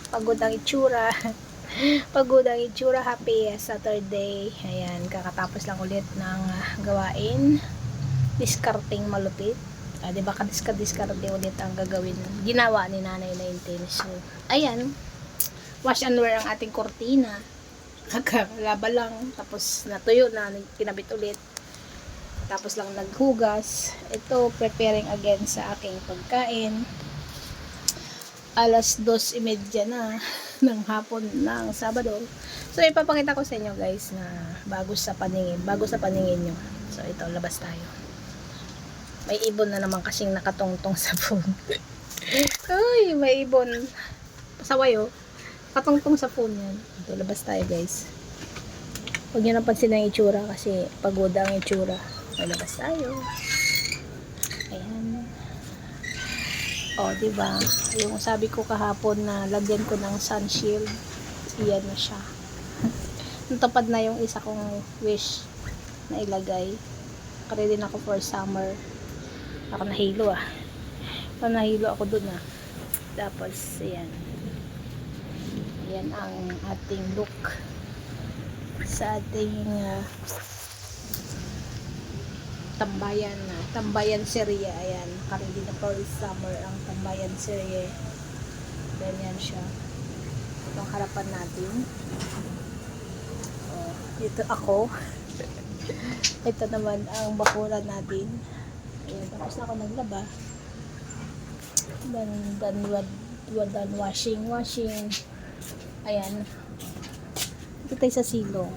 Pagod ang itsura. Pagod ang itsura. Happy Saturday. Ayan, kakatapos lang ulit ng gawain. Discarding malupit. Diba kadiskarte ulit ang gagawin. Ginawa ni Nanay 19. So, ayan. Wash and wear ang ating kortina. Kakalaba lang. Tapos natuyo na. Pinabit ulit. Tapos lang naghugas. Ito, preparing again sa aking pagkain. Alas 2:30 na ng hapon ng Sabado. So, ipapakita ko sa inyo guys na bago sa paningin nyo. So, ito, labas tayo. May ibon na naman kasing nakatungtong sa phone. Ay, may ibon. Pasaway oh. Katungtong sa phone yan. Ito, labas tayo guys. Huwag nyo napansin ang itsura kasi pagoda ang itsura. May labas tayo. Ayan. O, diba? Yung sabi ko kahapon na lagyan ko ng sun shield. Iyan na siya. Natupad na yung isa kong wish na ilagay. Kaya din ako for summer. Ako nahilo ah. Nahilo ako dun ah. Tapos, ayan. Ayan ang ating look sa ating tambayan serye. Ayan, karindi na for summer ang tambayan serye. Ganyan siya. Itong harapan natin. Oh, ito ako. Ito naman ang bakuran natin. Ayan, tapos na ako naglaba. Done washing. Ayan. Ito tayo sa silong.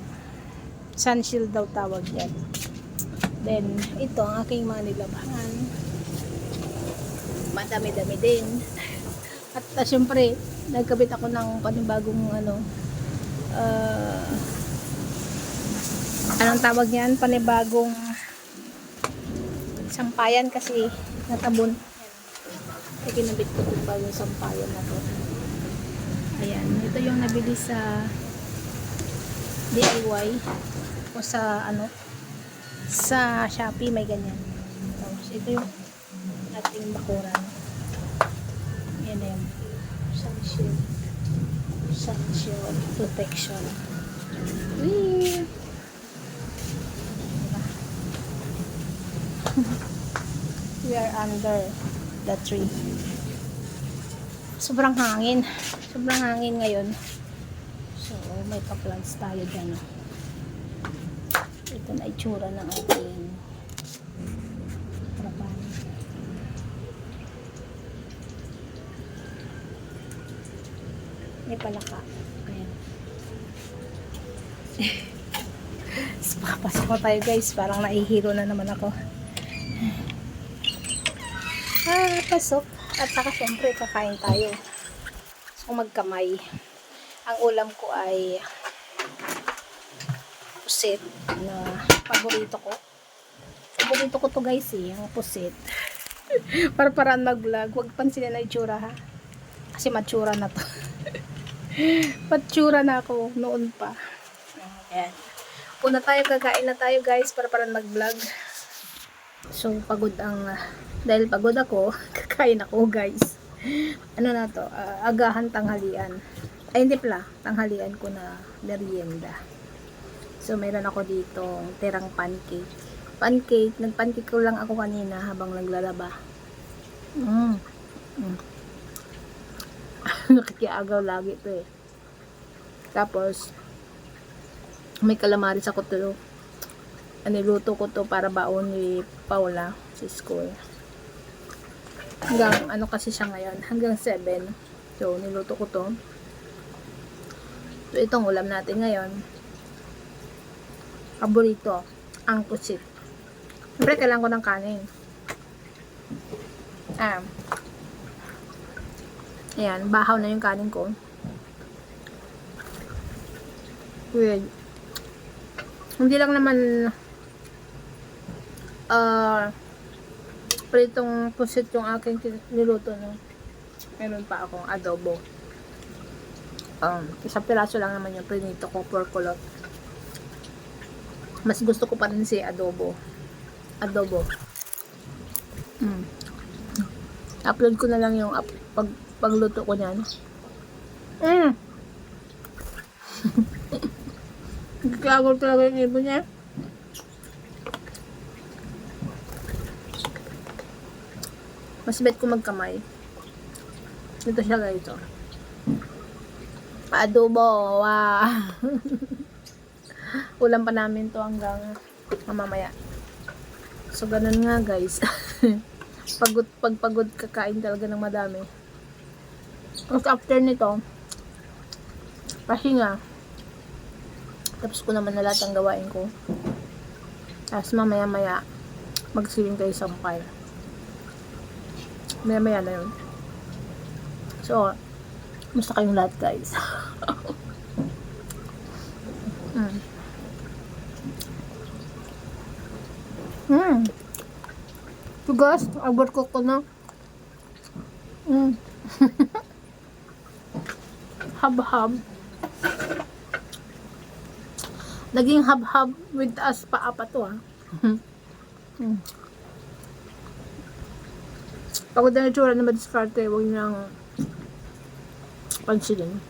Sun shield daw tawag yan. Then, ito ang aking mga nilabahan. Madami-dami din. At syempre, nagkabit ako ng panibagong anong tawag yan? Panibagong sampayan kasi natabon. Ay, kinabit ko din pa yung sampayan na to. Ayan. Ito yung nabili sa DIY o sa sa Shopee, may ganyan. Tapos ito yung ating bakuran. Yan na yung sun shield protection. Whee! We are under the tree. Sobrang hangin ngayon. So may pa-plants tayo dyan. Ito na itsura ng ating harapan. May palaka. Ayan. Papasok na tayo guys. Parang naihiro na naman ako. Pasok. At saka syempre kakain tayo. So magkamay. Ang ulam ko ay pusit na paborito ko. Paborito ko to guys ang pusit. Para-paraan mag-vlog. Huwag pansinin na itsura ha. Kasi matsura na to. Matsura na ako noon pa. Ayan. Una tayo, kakain na tayo guys para-paraan mag-vlog. So pagod dahil pagod ako, kakain ako guys. Ano na to? Agahan tanghalian. Ay hindi pala, tanghalian ko na merienda. So, meron ako dito tirang pancake. Nag-pancake ko lang ako kanina habang naglalaba. Nakikiagaw lagi ito eh. Tapos, may calamaris ako to. Niluto ko to para baon ni Paula sa school. Hanggang, kasi siya ngayon? Hanggang 7. So, niluto ko to. So, itong ulam natin ngayon. Paborito, ang pusit. Siyempre, kailangan ko ng kanin. Ayan, bahaw na yung kanin ko. Weird. Hindi lang naman pritong pusit yung aking niluto, no? Meron pa akong adobo. Isang piraso lang naman yung prinito ko, pork kulot. Mas gusto ko pa rin si adobo. Upload ko na lang yung pagluto ko niyan. Mm. Gagawin talaga yung ibon niya. Mas bet ko magkamay. Ito siya guys. Oh. Adobo. Wow. Ulam pa namin to hanggang mamaya. So, ganun nga guys. Pagpagod kakain talaga ng madami. At after nito, pahinga. Tapos ko naman na lahat ang gawain ko. Tapos mamaya magsiling kayo sa fire. Maya na yun. So, musta kayong lahat guys? Tugas, abot ko na. Hab-hab. Naging hab-hab with us pa apa to Pagod na itsura na madiskarte, huwag niyang pansinin.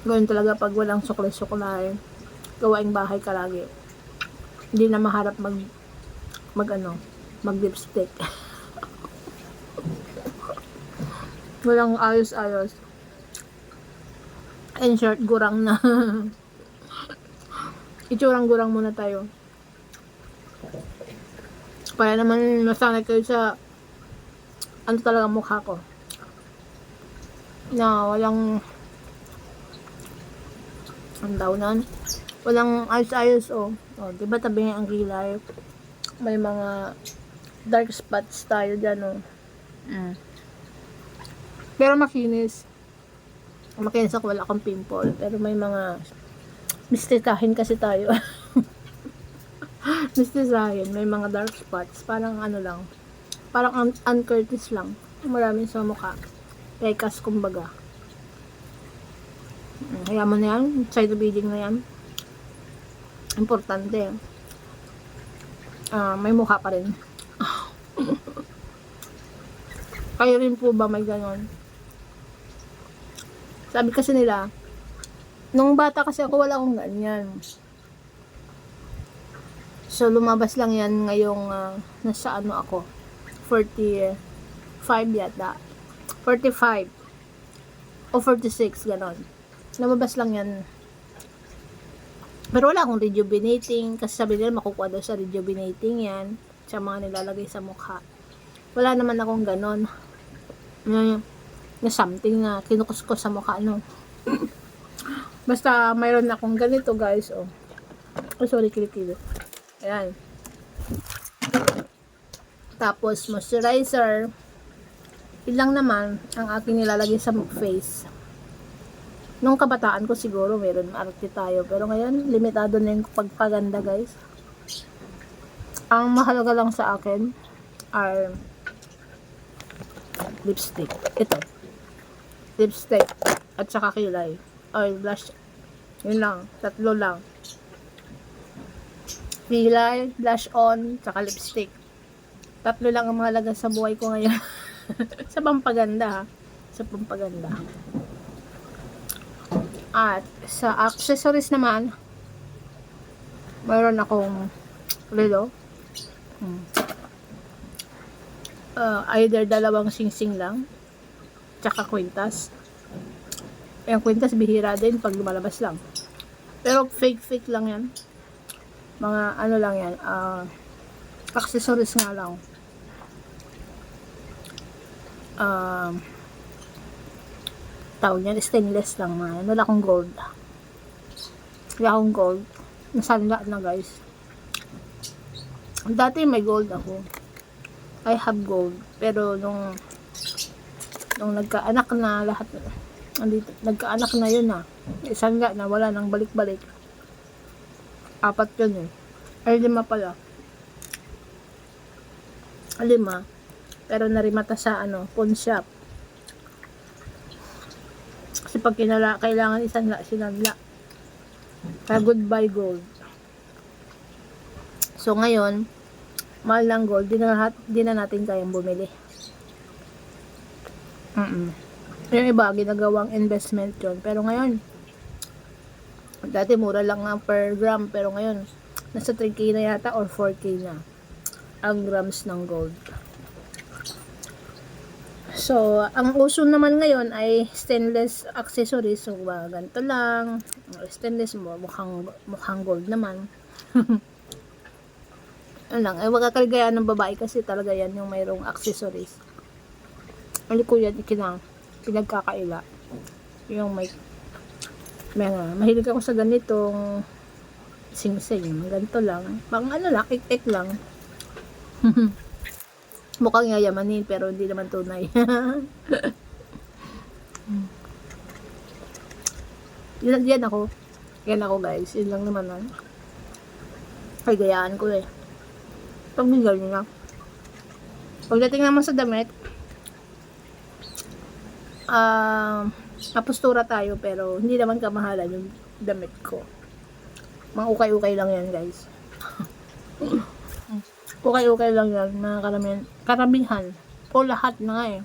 Gawin talaga pag walang suklay-suklay, gawaing bahay ka lagi. Hindi na maharap mag lipstick. Walang ayos-ayos. In short, gurang na. Itsurang gurang muna tayo. Para naman masanay kayo sa ano talaga mukha ko. Na walang ang daw nun. Walang ayos-ayos diba tabi ang kilay. May mga dark spots tayo dyan Pero makinis. Makinis ako, wala akong pimple. Pero may mga mistikahin kasi tayo. Mistikahin. May mga dark spots. Parang ano lang. Parang uncurtis lang. Maraming sa mukha. Pekas kumbaga. Kaya mo na yan. Side bleeding na yan. Importante. May mukha pa rin. Kayo rin po ba may ganon? Sabi kasi nila, nung bata kasi ako wala akong ganyan. So lumabas lang yan ngayong nasa ano ako. 45 yata. 45 o 46 ganon. Lumabas lang yan. Pero wala akong rejuvenating kasi sabi nila makukuha daw sa rejuvenating yan sa mga nilalagay sa mukha. Wala naman akong ganon. Na something na kinukuskus sa mukha basta mayroon akong ganito guys sorry kilikili. Ayan. Tapos moisturizer. Ilang naman ang aking nilalagay sa face. Nung kabataan ko siguro meron maarte tayo. Pero ngayon limitado na yung pagpaganda guys. Ang mahalaga lang sa akin are lipstick. Ito. Lipstick. At saka kilay. Or blush. Yun lang. 3 lang. Kilay, blush on, saka lipstick. 3 lang ang mahalaga sa buhay ko ngayon. Sa pampaganda Sa pampaganda. At sa accessories naman, mayroon akong relo. Either 2 singsing lang tsaka kwintas. Yung kwintas bihira din pag lumalabas lang. Pero fake lang yan. Mga ano lang yan, accessories nga lang. Tawag yan, stainless lang mga. Wala akong gold. Wala akong gold. Nasanla na guys. Dati may gold ako. I have gold. Pero nung nagkaanak na lahat, nagkaanak na yun isang na wala nang balik-balik. 4 yun Ay 5 pala. 5. Pero narimata sa pawn shop. Kasi pag kailangan sinanla. Kaya goodbye gold. So ngayon, mahal ng gold, di na natin kayang bumili. Yung iba, ginagawang investment yun. Pero ngayon, dati mura lang nga per gram. Pero ngayon, nasa 3K na yata or 4K na ang grams ng gold. So, ang uso naman ngayon ay stainless accessories. So, ganito lang. Stainless mo, mukhang gold naman. Ano lang, ay magkakaligayan ng babae kasi talaga yan yung mayroong accessories. Ano ko yan, pinagkakaila. Yung mahilig ako sa ganitong sing-sing. Ganito lang. Pang ano lang, ik-ik lang. Mukhang yayamanin pero hindi naman tunay. Yan ako. Yan ako guys. Yun lang naman nun. Ay, gayaan ko eh. Pagbigal nyo na. Pagdating naman sa damit, napostura tayo pero hindi naman kamahalan yung damit ko. Mga ukay-ukay lang yan guys. Ukay-ukay lang yan. Mga karamihan. O lahat na nga eh.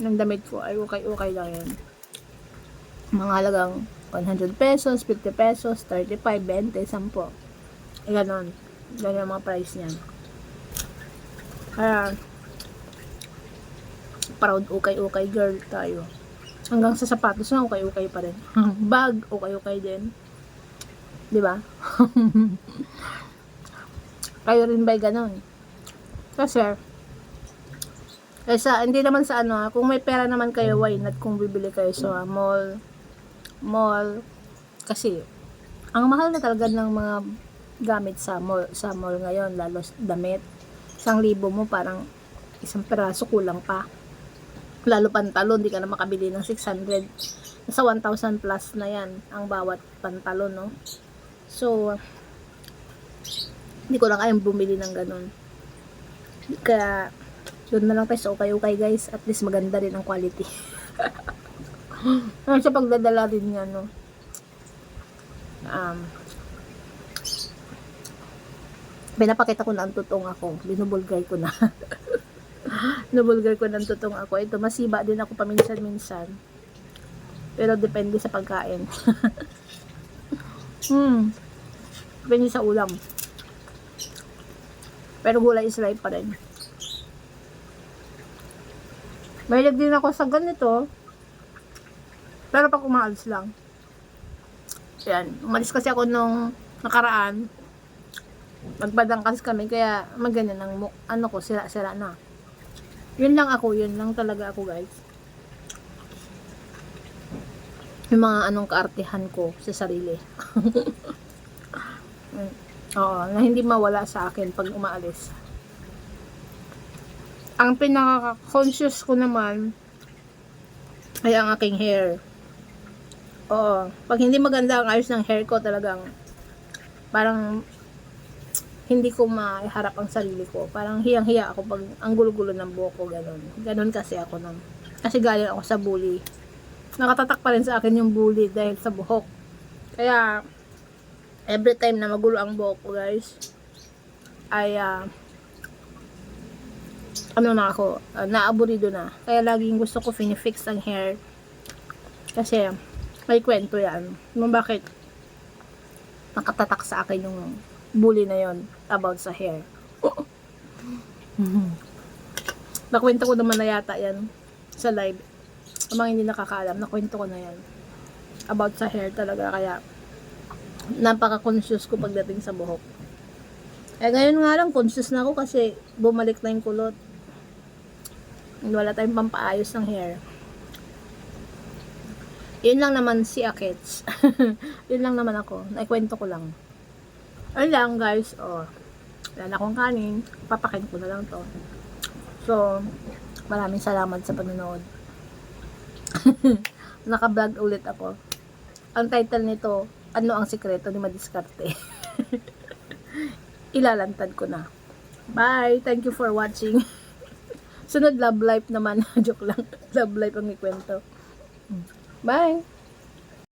Ng damit ko ay ukay-ukay lang yan. Mga halagang 100 pesos, 50 pesos, 35, 20, 10. Ganon. Ganon ang mga price niyan. Kaya, proud ukay-ukay girl tayo. Hanggang sa sapatos na ukay-ukay pa rin. Bag, ukay-ukay din. Diba? Kayo rin ba'y ganon? Kasi, hindi naman sa ano, kung may pera naman kayo, why not kung bibili kayo sa mall, kasi, ang mahal na talaga ng mga gamit sa mall ngayon, lalo damit, 1,000 mo, parang isang peraso kulang pa. Lalo pantalon, di ka na makabili ng 600, nasa 1,000 plus na yan, ang bawat pantalon, no? So, hindi ko lang kayang bumili ng ganun. Kaya, doon na lang tayo sa ukay-ukay guys. At least maganda rin ang quality. Sa pagdadala rin yan, no? Pinapakita ko na ang tutong ako. Binubulgay ko na. Nabulgay ko ng tutong ako. Ito, masiba din ako paminsan-minsan. Pero depende sa pagkain. Depende sa ulam. Pero gulay is life pa rin. Mahilig din ako sa ganito. Pero pag umaalis lang. Yan. Umalis kasi ako nung nakaraan. Magbadangkas kami. Kaya magganyan ang ano ko, sira-sira na. Yun lang ako. Yun lang talaga ako guys. Yung mga anong kaartihan ko sa sarili. Oo, na hindi mawala sa akin pag umaalis. Ang pinaka-conscious ko naman ay ang aking hair. Oo, pag hindi maganda ang ayos ng hair ko, talagang parang hindi ko maiharap ang sarili ko. Parang hiyang-hiya ako pag ang gulo-gulo ng buhok ko, ganun. Ganun kasi ako nun. Kasi galing ako sa bully. Nakatatak pa rin sa akin yung bully dahil sa buhok. Kaya every time na magulo ang buhok ko guys, ay naaburido na. Kaya laging gusto ko finifix ang hair. Kasi may kwento yan. Kung bakit nakatatak sa akin yung bully na yon about sa hair. Nakwento ko naman na yata yan sa live. Ang mga hindi nakakaalam, nakwento ko na yan about sa hair talaga. Kaya napaka-conscious ko pagdating sa buhok. Eh ngayon nga lang conscious na ako kasi bumalik na yung kulot. Wala tayong pampaayos ng hair. Yun lang naman si Akets. Yun lang naman ako. Naikwento ko lang. Ayun lang guys. Wala na akong kanin. Papakin ko na lang to. So, maraming salamat sa panonood. Naka-vlog ulit ako. Ang title nito, ano ang sikreto ni Madiskarte? Ilalantad ko na. Bye! Thank you for watching. Sunod love life naman. Joke lang. Love life ang ikwento. Bye!